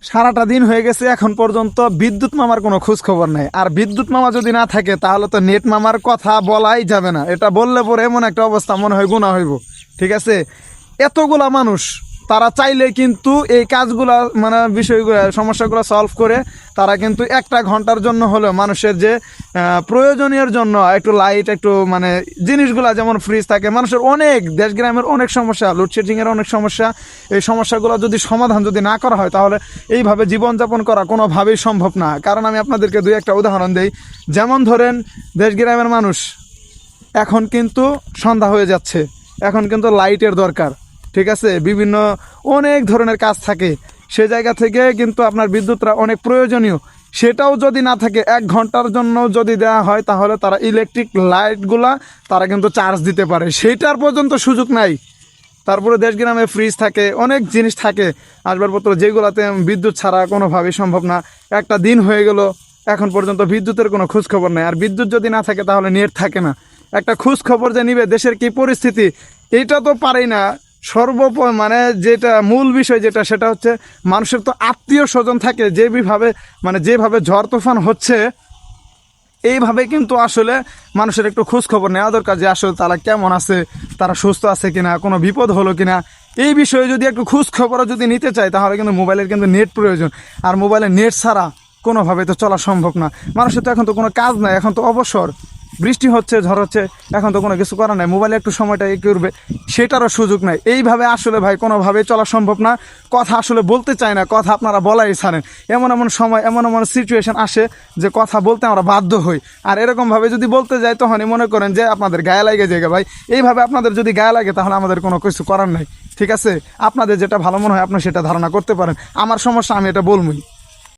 সারাটা দিন হয়ে গেছে, এখন পর্যন্ত বিদ্যুৎ মামার কোনো খোঁজ খবর নেই। আর বিদ্যুৎ মামা যদি না থাকে তাহলে তো নেট মামার কথা বলাই যাবে না। এটা বললে পরে এমন একটা অবস্থা মনে হয় গুনাহ হইব। ঠিক আছে, এতগুলা মানুষ তারা চাইলে কিন্তু এই কাজগুলা মানে বিষয়গুলো সমস্যাগুলো সলভ করে তারা কিন্তু একটা ঘন্টার জন্য হলেও মানুষের যে প্রয়োজনীয় জন্য একটু লাইট একটু মানে জিনিসগুলা যেমন ফ্রিজ থাকে, মানুষের অনেক দেশ গ্রামের অনেক সমস্যা, লোডশেডিংয়ের অনেক সমস্যা, এই সমস্যাগুলো যদি সমাধান যদি না করা হয় তাহলে এইভাবে জীবনযাপন করা কোনোভাবেই সম্ভব না। কারণ আমি আপনাদেরকে দুই একটা উদাহরণ দিই। যেমন ধরেন দেশ গ্রামের মানুষ এখন কিন্তু সন্ধ্যা হয়ে যাচ্ছে, এখন কিন্তু লাইটের দরকার। ঠিক আছে, বিভিন্ন অনেক ধরনের কাজ থাকে, সে জায়গা থেকে কিন্তু আপনার বিদ্যুৎটা অনেক প্রয়োজনীয়। সেটাও যদি না থাকে, 1 ঘন্টার জন্য যদি দেওয়া হয় তাহলে তারা ইলেকট্রিক লাইটগুলা তারা কিন্তু চার্জ দিতে পারে, সেইটার পর্যন্ত সুযোগ নাই। তারপরে দেশ গ্রামে ফ্রিজ থাকে, অনেক জিনিস থাকে আসবাবপত্র, যেগুলোতে বিদ্যুৎ ছাড়া কোনোভাবেই সম্ভব না। একটা দিন হয়ে গেল, এখন পর্যন্ত বিদ্যুতের কোনো খোঁজ খবর নেই। আর বিদ্যুৎ যদি না থাকে তাহলে নেট থাকে না। একটা খোঁজ খবর যে নিবে দেশের কি পরিস্থিতি, এইটা তো পারেই না। মানে যেটা মূল বিষয় যেটা, সেটা হচ্ছে মানুষের তো আত্মীয় স্বজন থাকে, যেভাবে ঝড় তুফান হচ্ছে এইভাবে কিন্তু আসলে মানুষের একটু খোঁজ খবর নেওয়া দরকার যে আসলে তারা কেমন আছে, তারা সুস্থ আছে কিনা, কোনো বিপদ হলো কিনা। এই বিষয়ে যদি একটু খোঁজ খবরও যদি নিতে চাই তাহলে কিন্তু মোবাইলের কিন্তু নেট প্রয়োজন। আর মোবাইলের নেট ছাড়া কোনোভাবে তো চলা সম্ভব না। মানুষের তো এখন তো কোনো কাজ নাই, এখন তো অবসর, বৃষ্টি হচ্ছে, ঝড় হচ্ছে, এখন তো কোনো কিছু করার নাই, মোবাইলে একটু সময়টা করবে সেটারও সুযোগ নাই। এইভাবে আসলে ভাই কোনোভাবেই চলা সম্ভব না। কথা আসলে বলতে চায় না, কথা আপনারা বলাই ছাড়েন। এমন এমন সময়, এমন এমন সিচুয়েশন আসে যে কথা বলতে আমরা বাধ্য হই। আর এরকমভাবে যদি বলতে যাই তখনই মনে করেন যে আপনাদের গায়ে লাগে জায়গা। ভাই এইভাবে আপনাদের যদি গায়ে লাগে তাহলে আমাদের কোনো কিছু করার নাই। ঠিক আছে, আপনাদের যেটা ভালো মনে হয় আপনি সেটা ধারণা করতে পারেন, আমার সমস্যা আমি এটা বলবই।